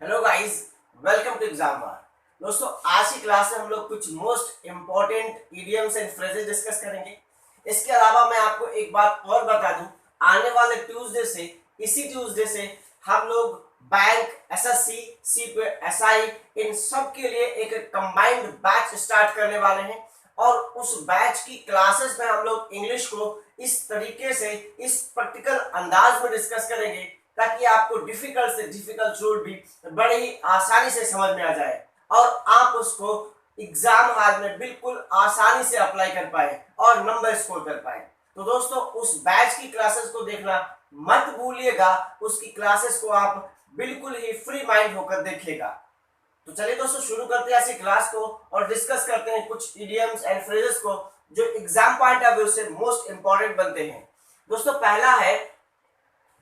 Hello guys, welcome to exam war. दोस्तों, आज की क्लास में हम लोग कुछ most important idioms and phrases discuss करेंगे। इसके अलावा मैं आपको एक बात और बता दूं, आने वाले इसी ट्यूसडे से हम लोग बैंक, एसएससी, एसआई इन सब के लिए एक कंबाइंड बैच स्टार्ट करने वाले हैं। और उस बैच की क्लासेस में हम लोग इंग्लिश को इस तरीके से, इस प्रैक्टिकल अंदाज में डिस्कस करेंगे ताकि आपको डिफिकल्ट से डिफिकल्ट रूल भी बड़े ही आसानी से समझ में आ जाए और आप उसको एग्जाम हॉल में बिल्कुल आसानी से अप्लाई कर पाए और नंबर स्कोर कर पाए। तो दोस्तों, उस बैच की क्लासेस को देखना मत भूलिएगा। उसकी क्लासेस को आप बिल्कुल ही फ्री माइंड होकर देखिएगा। तो चलिए दोस्तों, शुरू करते हैं ऐसी क्लास को और डिस्कस करते हैं कुछ इडियम्स एंड फ्रेजेस को जो एग्जाम पॉइंट ऑफ व्यू से मोस्ट इंपॉर्टेंट बनते हैं। दोस्तों,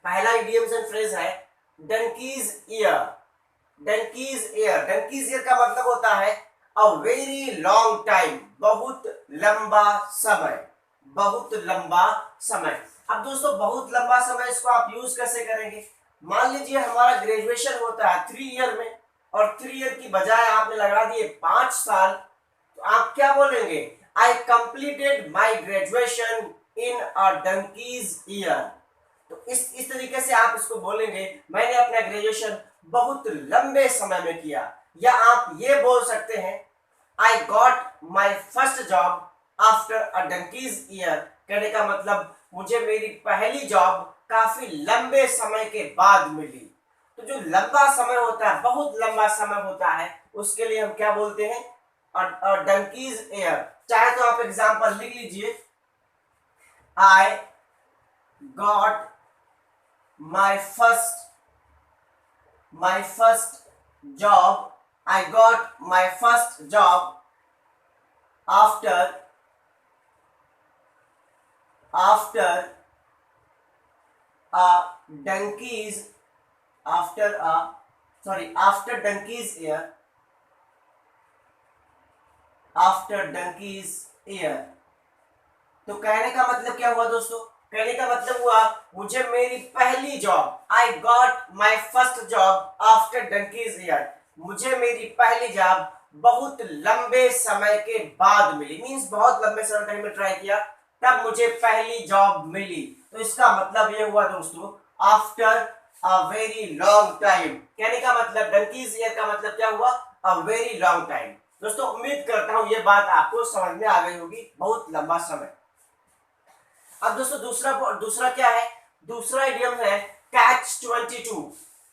पहला इडियम्स एंड फ्रेज है donkeys year. Donkeys year, donkeys year का मतलब होता है अ वेरी लॉन्ग टाइम, बहुत लंबा समय, बहुत लंबा समय। अब दोस्तों, बहुत लंबा समय इसको आप यूज कैसे करेंगे? मान लीजिए हमारा ग्रेजुएशन होता है 3 ईयर में और 3 ईयर की बजाय आपने लगा दिए 5 साल, तो आप क्या बोलेंगे? I completed my graduation in a donkeys year. तो इस तरीके से आप इसको बोलेंगे, मैंने अपना ग्रेजुएशन बहुत लंबे समय में किया। या आप ये बोल सकते हैं, I got my first job after a donkeys year. कहने का मतलब मुझे मेरी पहली जॉब काफी लंबे समय के बाद मिली। तो जो लंबा समय होता है, बहुत लंबा समय होता है, उसके लिए हम क्या बोलते हैं? Donkeys year. चाहे तो आप एग्जांपल लिख लीजिए, I got my first job I got my first job after a donkey's after donkey's year, तो कहने का मतलब क्या हुआ दोस्तों? कहने का मतलब हुआ मुझे मेरी पहली job, I got my first job after donkeys year, मुझे मेरी पहली जॉब बहुत लंबे समय के बाद मिली। मींस बहुत लंबे समय तक मैं ट्राई किया, तब मुझे पहली जॉब मिली। तो इसका मतलब ये हुआ दोस्तों, after a very long time. कहने का मतलब डंकीज ईयर का मतलब क्या हुआ? A very long time. दोस्तों, उम्मीद करता हूं ये बात आपको समझ में आ गई होगी, बहुत लंबा समय। अब दोस्तों, दूसरा क्या है? दूसरा इडियम है कैच 22।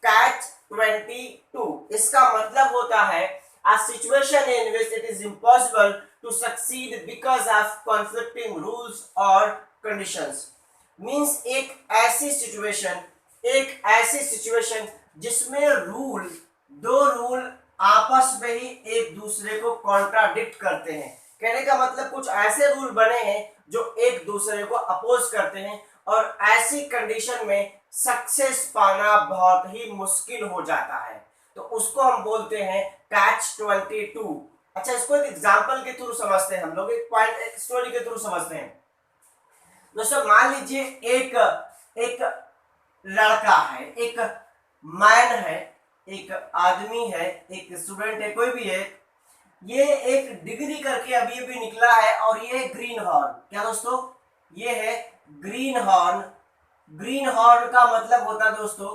कैच 22 इसका मतलब होता है a situation in which it is impossible to succeed because of conflicting rules or conditions। Means एक ऐसी सिचुएशन जिसमें दो रूल आपस में ही एक दूसरे को कॉन्ट्राडिक्ट करते हैं। कहने का मतलब कुछ ऐसे रूल बने हैं जो एक दूसरे को अपोज करते हैं और ऐसी कंडीशन में सक्सेस पाना बहुत ही मुश्किल हो जाता है। तो उसको हम बोलते हैं कैच 22। अच्छा, इसको एक एग्जांपल के थ्रू समझते हैं हम लोग, एक स्टोरी के थ्रू समझते हैं। दोस्तों, मान लीजिए एक लड़का है, एक मैन है, एक आदमी है, एक स्टूडेंट है, कोई भी है। ये एक डिग्री करके अभी अभी निकला है और ये है ग्रीन हॉर्न। क्या दोस्तों? ये है ग्रीन हॉर्न। ग्रीन हॉर्न का मतलब होता है दोस्तों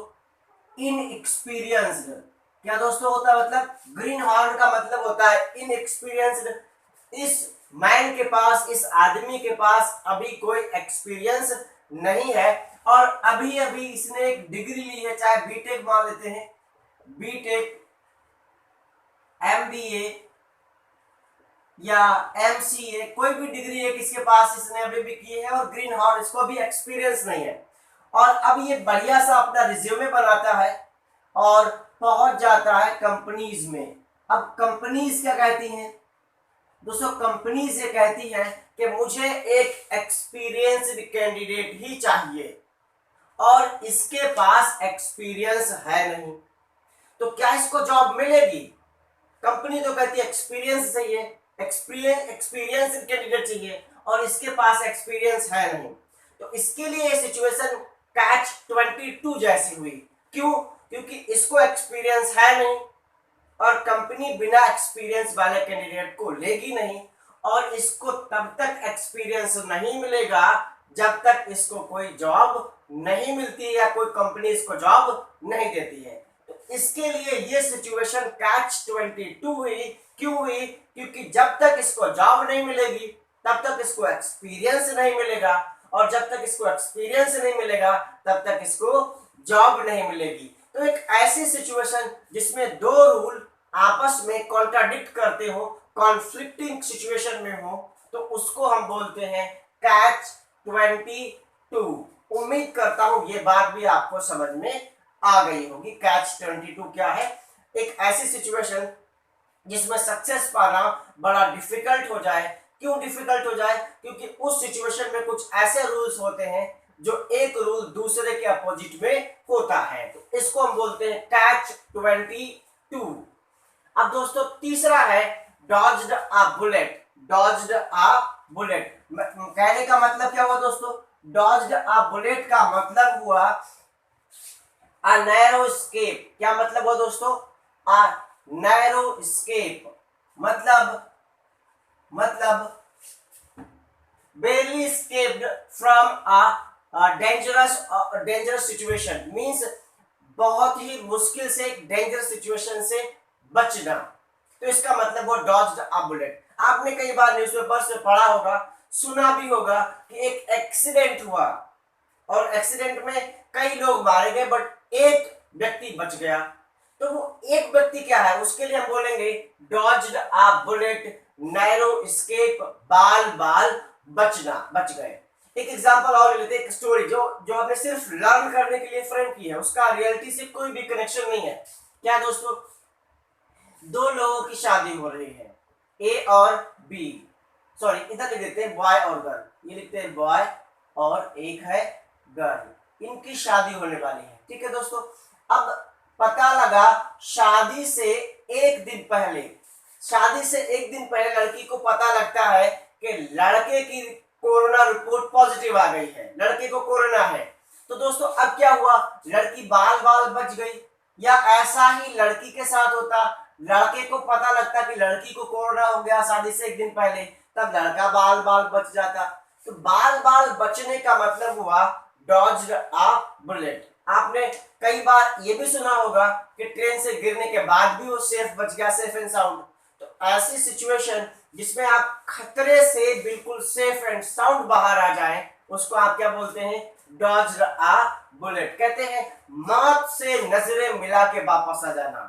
इनएक्सपीरियंस्ड। क्या दोस्तों होता है मतलब? ग्रीन हॉर्न का मतलब होता है इनएक्सपीरियंस्ड। इस मैन के पास, इस आदमी के पास अभी कोई एक्सपीरियंस नहीं है और अभी अभी इसने एक डिग्री ली है, चाहे बीटेक मान लेते हैं, बीटेक, एमबीए या एमसीए, कोई भी डिग्री है किसके पास, इसने अभी भी की है और ग्रीन हॉर्न, इसको भी एक्सपीरियंस नहीं है। और अब ये बढ़िया सा अपना रिज्यूमे बनाता है और पहुंच जाता है कंपनीज में। अब कंपनीज क्या कहती हैं दोस्तों? कंपनीज ये कहती है कि मुझे एक एक्सपीरियंस्ड कैंडिडेट ही चाहिए और इसके पास एक्सपीरियंस है नहीं, तो क्या इसको जॉब मिलेगी? कंपनी तो कहती है एक्सपीरियंस चाहिए, एक्सपीरियंस कैंडिडेट चाहिए और इसके पास एक्सपीरियंस है नहीं। तो इसके लिए सिचुएशन कैच 22 जैसी हुई। क्यों? क्योंकि इसको एक्सपीरियंस है नहीं और कंपनी बिना एक्सपीरियंस वाले कैंडिडेट को लेगी नहीं, और इसको तब तक एक्सपीरियंस नहीं मिलेगा जब तक इसको कोई जॉब नहीं मिलती है या कोई कंपनी इसको जॉब नहीं देती है। तो इसके लिए ये सिचुएशन कैच 22 हुई। क्यों हुई? क्योंकि जब तक इसको जॉब नहीं मिलेगी तब तक इसको एक्सपीरियंस नहीं मिलेगा, और जब तक इसको एक्सपीरियंस नहीं मिलेगा तब तक इसको जॉब नहीं मिलेगी। तो एक ऐसी सिचुएशन जिसमें दो रूल आपस में कॉन्ट्राडिक्ट करते हो, कॉन्फ्लिक्टिंग सिचुएशन में हो, तो उसको हम बोलते हैं कैच 22। उम्मीद करता हूं ये बात भी आपको समझ में आ गई होगी। कैच 22 क्या है? एक ऐसी सिचुएशन जिसमें सक्सेस पाना बड़ा डिफिकल्ट हो जाए। क्यों डिफिकल्ट हो जाए? क्योंकि उस सिचुएशन में कुछ ऐसे रूल्स होते हैं जो एक रूल दूसरे के अपोजिट में होता है, तो इसको हम बोलते हैं कैच 22। अब दोस्तों तीसरा है डॉज्ड अ बुलेट। डॉज्ड अ बुलेट कहने का मतलब क्या हुआ दोस्तों? डॉज्ड अ बुलेट का मतलब हुआ अ नैरो एस्केप। क्या मतलब हुआ दोस्तों? अ नैरो एस्केप मतलब barely escaped from a dangerous situation, means बहुत ही मुश्किल से एक डेंजरस सिचुएशन से बचना। तो इसका मतलब वो डॉज्ड अ बुलेट। आपने कई बार न्यूज़पेपर से पढ़ा होगा, सुना भी होगा कि एक एक्सीडेंट हुआ और एक्सीडेंट में कई लोग मारे गए बट एक व्यक्ति बच गया। तो वो एक व्यक्ति क्या है? उसके लिए हम बोलेंगे डॉज्ड अ बुलेट, नैरो एस्केप, बाल बच गए। एक एग्जांपल और लेते हैं, एक स्टोरी जो हमने सिर्फ लर्न करने के लिए फ्रेम की है, उसका रियलिटी से कोई भी कनेक्शन नहीं है। क्या दोस्तों? दो लोगों की शादी हो रही है, ए और बी, सॉरी इधर लिख देते हैं बॉय और गर्ल, ये लिखते हैं बॉय और एक है गर्ल, इनकी शादी होने वाली है। ठीक है दोस्तों, अब पता लगा शादी से एक दिन पहले लड़की को पता लगता है कि लड़के की कोरोना रिपोर्ट पॉजिटिव आ गई है, लड़के को कोरोना है। तो दोस्तों अब क्या हुआ? लड़की बाल बच गई, या ऐसा ही लड़की के साथ होता, लड़के को पता लगता कि लड़की को कोरोना हो गया शादी से एक दिन पहले, तब लड़का बाल बच जाता। तो बाल बचने का मतलब हुआ डॉज्ड अ बुलेट। आपने कई बार ये भी सुना होगा कि ट्रेन से गिरने के बाद भी वो सेफ बच गया, सेफ एंड साउंड। तो ऐसी सिचुएशन जिसमें आप खतरे से बिल्कुल सेफ एंड साउंड बाहर आ जाएं, उसको आप क्या बोलते हैं? डॉज्ड अ बुलेट। कहते हैं मौत से नजरें मिला के वापस आ जाना,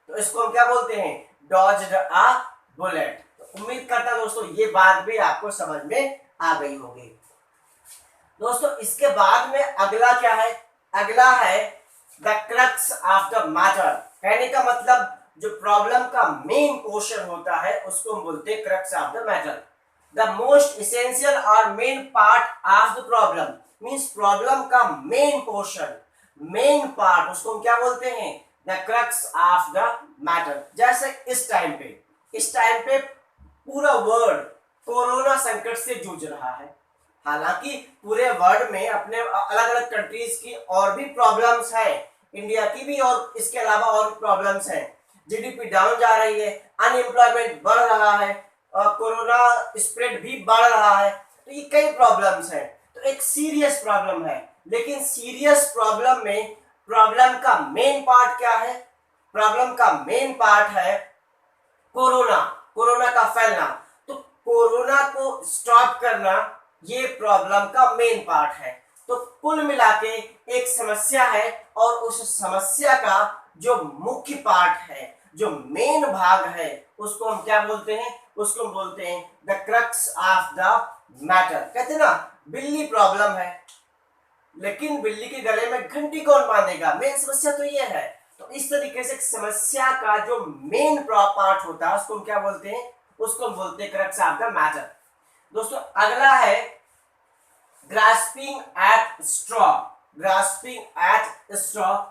तो इसको हम क्या बोलते हैं? डॉज्ड अ बुलेट। तो उम्मीद करता हूं दोस्तों ये बात भी आपको समझ में आ गई होगी। दोस्तों इसके बाद में अगला क्या है? अगला है the crux of the matter. कहने का मतलब जो प्रॉब्लम का मेन पोर्शन होता है उसको हम बोलते हैं crux of the matter. The most essential और main part of the problem, means problem का मेन पोर्शन, मेन पार्ट, उसको हम क्या बोलते हैं? The crux of the matter. जैसे इस टाइम पे पूरा वर्ल्ड कोरोना संकट से जूझ रहा है। हालांकि पूरे वर्ल्ड में अपने अलग अलग कंट्रीज की और भी प्रॉब्लम्स है, इंडिया की भी और इसके अलावा और प्रॉब्लम्स हैं। जीडीपी डाउन जा रही है, अनएम्प्लॉयमेंट बढ़ रहा है, और कोरोना स्प्रेड भी बढ़ रहा है। तो ये कई प्रॉब्लम्स हैं, तो एक सीरियस प्रॉब्लम है। लेकिन सीरियस प्रॉब्लम में प्रॉब्लम का मेन पार्ट क्या है? प्रॉब्लम का मेन पार्ट है कोरोना का फैलना। तो कोरोना को स्टॉप करना ये प्रॉब्लम का मेन पार्ट है। तो कुल मिला के एक समस्या है, और उस समस्या का जो मुख्य पार्ट है, जो मेन भाग है, उसको हम क्या बोलते हैं? उसको हम बोलते हैं the crux of the matter. कहते हैं ना बिल्ली प्रॉब्लम है, लेकिन बिल्ली के गले में घंटी कौन बांधेगा? मेन समस्या तो ये है। तो इस तरीके से समस्या का जो मेन पार्ट होता है उसको हम क्या बोलते हैं? उसको हम बोलते हैं क्रक्स ऑफ द मैटर। दोस्तों अगला है grasping at straw। grasping at straw,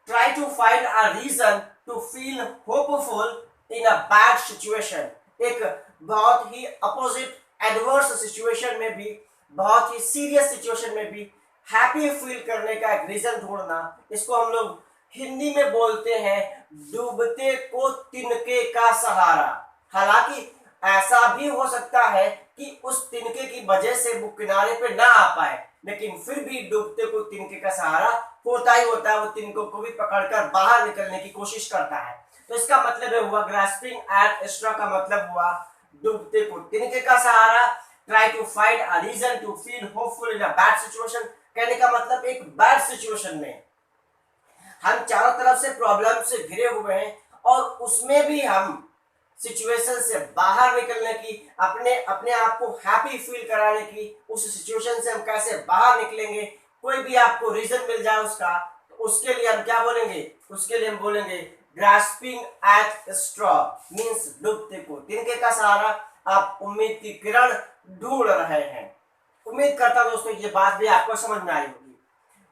try to find a reason to feel hopeful in a bad situation। एक बहुत ही अपोजिट एडवर्स सिचुएशन में भी, बहुत ही सीरियस सिचुएशन में भी हैप्पी फील करने का एक रीजन ढूंढना, इसको हम लोग हिंदी में बोलते हैं डूबते को तिनके का सहारा। हालांकि ऐसा भी हो सकता है कि उस तिनके की वजह से वो किनारे पे ना आ पाए, लेकिन फिर भी डूबते को तिनके का सहारा होता ही होता है। वो तिनकों को भी पकड़कर बाहर निकलने की कोशिश करता है। तो इसका मतलब हुआ ग्रास्पिंग एट स्ट्रॉ का मतलब हुआ डूबते को तिनके का सहारा। Try to find a reason to feel hopeful in a bad situation, कहने का मतलब एक बैड सिचुएशन में हम चारों तरफ से प्रॉब्लम से घिरे हुए हैं और उसमें भी हम सिचुएशन से बाहर निकलने की, अपने अपने आप को हैप्पी फील कराने की, उस सिचुएशन से हम कैसे बाहर निकलेंगे, कोई भी आपको रीजन मिल जाए उसका, तो उसके लिए हम क्या बोलेंगे, उसके लिए हम बोलेंगे ग्रास्पिंग एट स्ट्रॉ मींस डूबते को तिनके का सहारा। आप उम्मीद की किरण ढूंढ रहे हैं। उम्मीद करता हूं दोस्तों ये बात भी आपको समझ में आई होगी।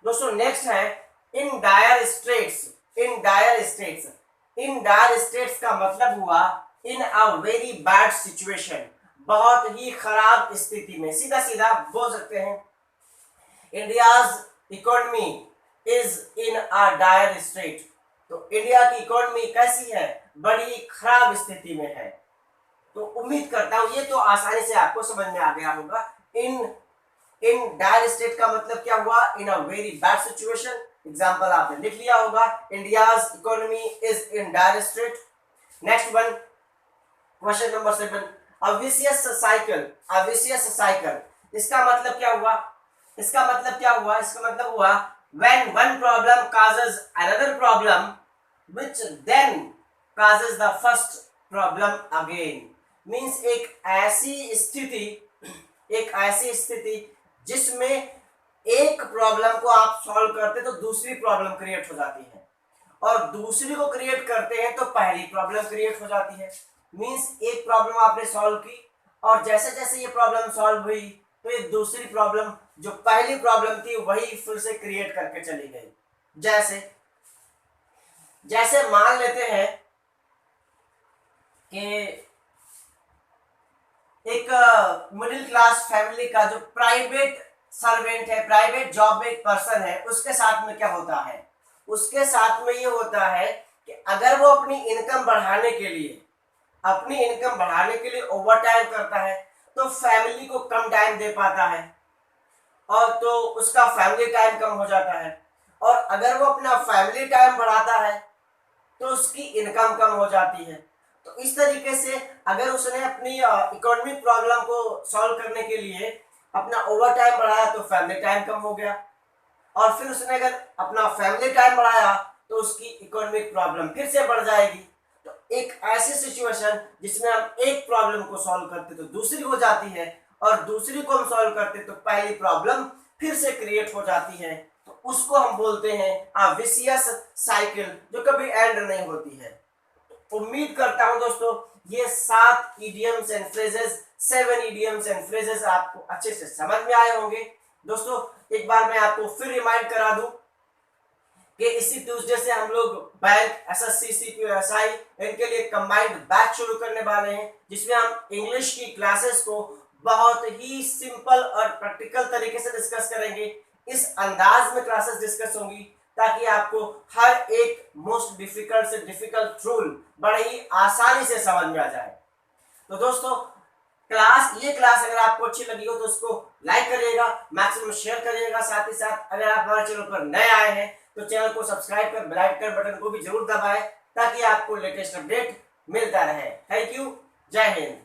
दोस्तों नेक्स्ट है in dire straits. In dire straits, in dire straits का मतलब हुआ in a very bad situation, बहुत ही खराब स्थिति में। सीधा सीधा बोल सकते हैं India's economy is in a dire state. तो इंडिया की इकोनॉमी कैसी है, बड़ी खराब स्थिति में है। तो उम्मीद करता हूं ये तो आसानी से आपको समझ में आ गया होगा। इन डायर स्टेट का मतलब क्या हुआ, in a very bad situation. Example आपने लिख लिया होगा, India's economy is in dire state. Next one, question number 7, a vicious cycle. A vicious cycle, इसका मतलब क्या हुआ, इसका मतलब क्या हुआ, इसका मतलब हुआ when one problem causes another problem which then causes the first problem again। Means एक ऐसी स्थिति जिसमें एक प्रॉब्लम को आप सॉल्व करते तो दूसरी प्रॉब्लम क्रिएट हो जाती है, और दूसरी को क्रिएट करते हैं तो पहली प्रॉब्लम क्रिएट हो जाती है। मीन्स एक प्रॉब्लम आपने सॉल्व की और जैसे जैसे ये प्रॉब्लम सॉल्व हुई तो ये दूसरी प्रॉब्लम जो पहली प्रॉब्लम थी वही फिर से क्रिएट करके चली गई। जैसे जैसे मान लेते हैं कि एक मिडिल क्लास फैमिली का जो प्राइवेट सर्वेंट है, प्राइवेट जॉब में एक पर्सन है, उसके साथ में क्या होता है, उसके साथ में ये होता है कि अगर वो अपनी इनकम बढ़ाने के लिए ओवर टाइम करता है तो फैमिली को कम टाइम दे पाता है और तो उसका फैमिली टाइम कम हो जाता है। और अगर वो अपना फैमिली टाइम बढ़ाता है तो उसकी इनकम कम हो जाती है। तो इस तरीके से अगर उसने अपनी इकोनॉमिक प्रॉब्लम को सॉल्व करने के लिए अपना ओवर टाइम बढ़ाया तो फैमिली टाइम कम हो गया, और फिर उसने अगर अपना फैमिली टाइम बढ़ाया तो उसकी इकोनॉमिक प्रॉब्लम फिर से बढ़ जाएगी। तो एक ऐसी सिचुएशन जिसमें हम एक प्रॉब्लम को सॉल्व करते तो दूसरी हो जाती है, और दूसरी को हम सॉल्व करते तो पहली प्रॉब्लम फिर से क्रिएट हो जाती है। तो उसको हम बोलते हैं अ विशियस साइकिल, जो कभी एंड नहीं होती है। तो उम्मीद करता हूं दोस्तों ये 7 idioms and phrases, 7 idioms and phrases आपको अच्छे से समझ में आए होंगे। दोस्तों एक बार मैं आपको फिर रिमाइंड करा दूं कि इसी ट्यूसडे से हम लोग बैंक, एसएससी, सीपीएसआई इनके लिए कंबाइंड बैच शुरू करने वाले हैं, जिसमें हम इंग्लिश की क्लासेस को बहुत ही सिंपल और प्रैक्टिकल तरीके से डिस्कस करेंगे। इस अंदाज में क्लासेस डिस्कस होंगी ताकि आपको हर एक मोस्ट डिफिकल्ट से डिफिकल्ट रूल बड़े ही आसानी से समझ में आ जाए। तो दोस्तों ये क्लास अगर आपको अच्छी लगी हो तो उसको लाइक करिएगा, मैक्सिमम शेयर करिएगा। साथ ही साथ अगर आप हमारे चैनल पर नए आए हैं तो चैनल को सब्सक्राइब कर बेल आइकन बटन को भी जरूर दबाएं ताकि आपको लेटेस्ट अपडेट मिलता रहे। थैंक यू, जय हिंद।